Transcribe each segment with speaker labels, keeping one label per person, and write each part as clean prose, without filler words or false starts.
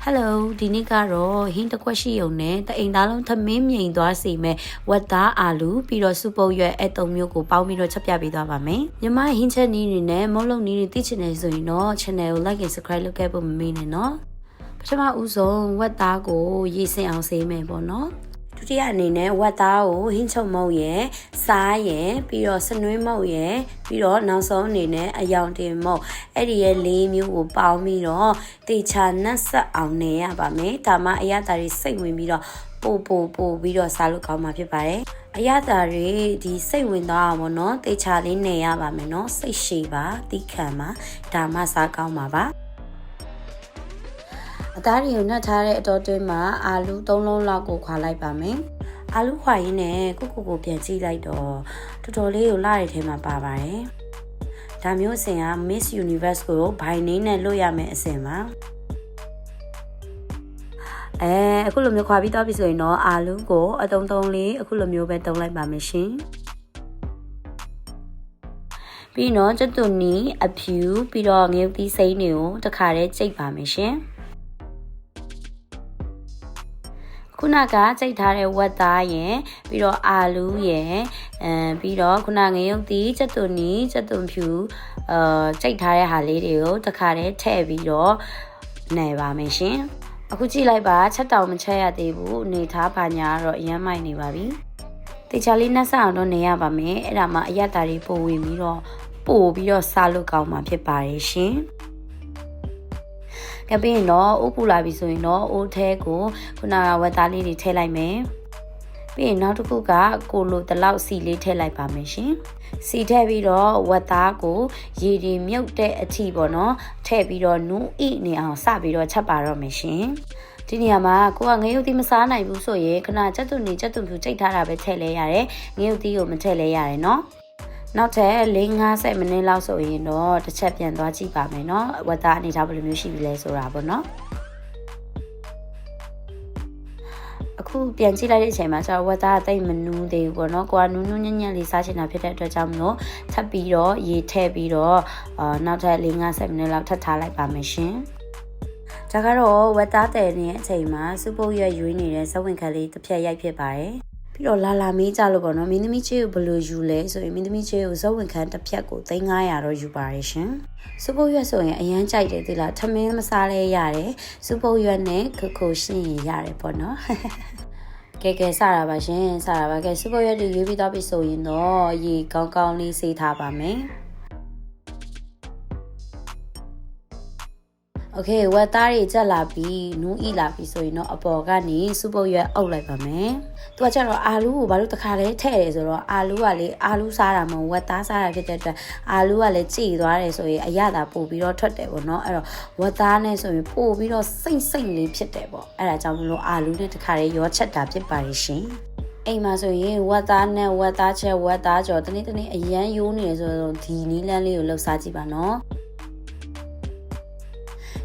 Speaker 1: Hello ဒီနေ့ကတော့ဟင်းတစ်ခွက်ရှိုံနဲ့တအိမ်သားလုံးသမင်းမြိန်သွားစီမဲ့ဝက်သားအာလူပြီးတော့စူပုတ်ရွက်အဲ့၃မျိုးကိုပေါင်းပြီးတော့ချက်ပြပေးသွားပါမယ်။ညီမဟင်းချက်နည်းတွေနဲ့မုံလုံးနည်းတွေသိချင်နေဆိုရင်တော့ channel ကို like and subscribe လုပ်ခဲ့ဖို့မမေ့နဲ့နော်။ပထမဦးဆုံးဝက်သားကိုရေစင်အောင်ဆေးမယ်ပေါ့နော်။ဒုတိယအနေနဲ့ဝက်သားကိုဟင်းချုံမုတ်ရယ်စားရယ်ပြီးတော့စနွေးမုတ်ရယ်ပြီးတော့နောက်ဆုံးအနေနဲ့အယောင်တင်မုတ်အဲ့ဒီရဲ့၄မျိုးကိုပေါင်းပြီးတော့တေချာနှက်ဆက်အောင်နေရပါမယ်ဒါမှအရသာတွေစိတ်ဝင်ပြီးတော့ပို့ပြီးတော့စားလို့ကောင်းမှာဖြစ်ပါတယ်အရသာတွေဒီစိတ်ဝင်သွားအောင်ပေါ့နော်တေချာလေးနေရပါမယ်နော်စိတ်ရှည်ပါတိခံပါဒါမှစားကောင်းမှာပါအသားတွေကိုနှက်ထားတဲ့အတော်တွင်းမှာအာလူ၃လုံးလောက်ကိုခွာလိုက်ပါမယ်။အာလူခွာရင်းနဲ့ကိုပြန်ကြည့်လိုက်တော့တော်တော်လေးကိုလှတဲ့ထဲမှာပါပါတယ်။ဒါမျိုးအစဉ်က Miss Universe ကိုဘိုင်နေနဲ့လွတ်ရမယ်အစဉ်ပါ။အခုလိုမျိုးခွာပြီးတော့ပြီဆိုရင်တော့အာလူကိုအတုံးလေးအခုလိုမျိုးပဲတုံးလိုက်ပါမယ်ရှင်။ပြီးတော့ကျတူနီအဖြူပြီးတော့ငရုတ်သီးစိမ်းတွေကိုတစ်ခါတည်းကြိတ်ပါမယ်ရှင်။ခုနကကြိတ်ထားတဲ့ဝက်သားရယ်ပြီးတော့အာလူရယ်ပြီးတော့ခုနငရုတ်သီးကျက်သွန်နီကျက်သွန်ဖြူကြိတ်ထားတဲ့ဟာလေးတွေကိုတစ်ခါတည်းထည့်ပြီးတော့နယ်ပါမယ်ရှင်အခုကြည့်လိုက်ပါချက်တောင်မချက်ရသေးဘူးအနေထားပါညာတော့အရမ်းမိုက်နေပါပြီတေချာလေးနှက်ဆက်အောင်တော့နေရပါမယ်အဲ့ဒါမှအရသာလေးပို့ဝင်ပြီးတော့စားလို့ကောင်းမှာဖြစ်ပါတယ်ရှင်ကပြီးရင်တော့ဥပူလာပြီဆိုရင်တော့အိုးထဲကိုခုနကဝက်သားလေးတွေထည့်လိုက်မယ်ပြီးရင်နောက်တစ်ခုကကိုလိုတလောက်စီလေးထည့်လိုက်ပါမယ်ရှင်စီထည့်ပြီးတော့ဝက်သားကိုရေတွေမြုပ်တဲ့အထိပေါ့နော်ထည့်ပြီးတော့နူးအိနေအောင်စပြီးတော့ချက်ပါတော့မယ်ရှင်ဒီနေရာမှာကိုကငရုတ်သီးမစားနိုင်ဘူးဆိုရင်ခဏကျက်သွန်ဖြူကြိတ်ထားတာပဲထည့်လဲရတယ်ငရုတ်သီးကိုမထည့်လဲရတယ်နော်နောက်ထပ်50မိနစ်လောက်ဆိုရင်တော့တစ်ချက်ပြန်သွားကြည့်ပါမယ်เนาะဝက်သားအနေထားဘယ်လိုမျိုးရှိပြီလဲဆိုတာပေါ့เนาะအခုပြန်ကြည့်လိုက်တဲ့အချိန်မှာကျတော့ဝက်သားအသိမနူးသေးဘူးပေါ့เนาะကိုကနူးညံ့ညံ့လေးစားချင်တာဖြစ်တဲ့အတွက်ကြောင့်မလို့ထပ်ပြီးတော့ရေထည့်ပြီးတော့နောက်ထပ်50မိနစ်လောက်ထပ်ထားလိုက်ပါမယ်ရှင်ဒါကတော့ဝက်သားတည်နေတဲ့အချိန်မှာစူပုတ်ရွက်ရွေးနေတဲ့ဇဝင်ခက်လေးတစ်ဖြက်ရိုက်ဖြစ်ပါတယ်ပြီးတော့လာမေးကြလို့ပေါ့နော်မင်းသမီးချေကိုဘယ်လိုယူလဲဆိုရင်မင်းသမီးချေကိုဇဝင်ခန်းတစ်ဖြက်ကို3500တော့ယူပါရရှင်စူပုတ်ရွက်ဆိုရင်အရန်ကြိုက်တယ်သိလားထမင်းမစားလဲရတယ်စူပုတ်ရွက်နဲ့ခိုရှင်းရင်ရတယ်ပေါ့နော်ကဲစတာပါရှင်စတာပါကဲစူပုတ်ရွက်တွေရွေးပြီးတော့ပြီဆိုရင်တော့ရေကောင်းလေးဆေးထားပါမယ်โอเคဝက်သားတွေကြက်လာပြီးနူးဤလာပြီးဆိုရင်တော့အပေါ်ကနေစူပုတ်ရွက်အုပ်လိုက်ပါမယ်။သူကကျတော့အာလူကိုဘာလို့တခါလဲထည့်တယ်ဆိုတော့အာလူကလေအာလူစားတာမဟုတ်ဝက်သားစားတာဖြစ်တဲ့အတွက်အာလူကလည်းကြည်သွားတယ်ဆိုရင်အရသာပို့ပြီးတော့ထွက်တယ်ပေါ့နော်။အဲ့တော့ဝက်သားနဲ့ဆိုရင်ပို့ပြီးတော့စိတ်လေးဖြစ်တယ်ပေါ့။အဲ့ဒါကြောင့်မလို့အာလူနဲ့တခါလဲရောချက်တာဖြစ်ပါရဲ့ရှင်။အိမ်မှာဆိုရင်ဝက်သားနဲ့ဝက်သားချက်ဝက်သားကြော်တနေ့အရန်ယိုးနေတယ်ဆိုတော့ဒီနီးလန်းလေးကိုလှုပ်ရှားကြည့်ပါနော်။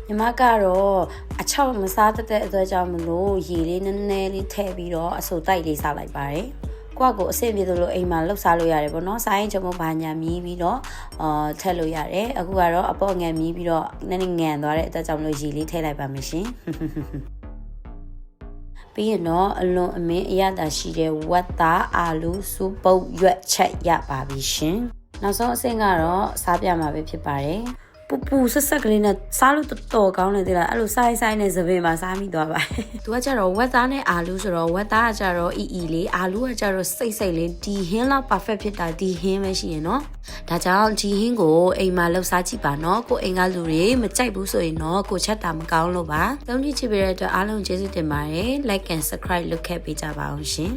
Speaker 1: ညီမကတော့အချောက်မစားတဲ့အတွက်ကြောင့်မလို့ရေလေးနည်းနည်းလေးထည့်ပြီးတော့အစိုတိုက်လေးစားလိုက်ပါတယ်။ကိုယ့်ကိုအဆင်ပြေသလိုအိမ်မှာလှုပ်စားလို့ရတယ်ပေါ့နော်။စားရင်ချုံမဘာညာမြည်ပြီးတော့ထည့်လို့ရတယ်။အခုကတော့အပေါ့ငံမြည်ပြီးတော့နည်းနည်းငံသွားတဲ့အတွက်ကြောင့်မလို့ရေလေးထည့်လိုက်ပါမယ်ရှင်။ပြီးရင်တော့အလွန်အမင်းအရသာရှိတဲ့ဝက်သားအာလူစူပုတ်ရွက်ချက်ရပါပြီရှင်။နောက်ဆုံးအဆင့်ကတော့စားပြမှာပဲဖြစ်ပါတယ်။ပူဆက်ဆက်ကလေးနဲ့စားလို့တော်ကောင်းနေသေးလားအဲ့လိုဆိုင်နဲ့သပင်မှာစားမိသွားပါတယ်သူကကြတော့ဝက်သားနဲ့အာလူဆိုတော့ဝက်သားကကြတော့အီလေးအာလူကကြတော့စိတ်လေးဒီဟင်းလောက် perfect ဖြစ်တာဒီဟင်းပဲရှိရနော်ဒါကြောင့်ဒီဟင်းကိုအိမ်မှာလှုပ်စားကြည့်ပါနော်ကိုအိမ်ကလူတွေမကြိုက်ဘူးဆိုရင်တော့ကိုချက်တာမကောင်းလို့ပါသုံးကြည့်ချစ်ပေးတဲ့အတွက်အားလုံးကျေးဇူးတင်ပါတယ် like and subscribe လုပ်ခဲ့ပေးကြပါအောင်ရှင်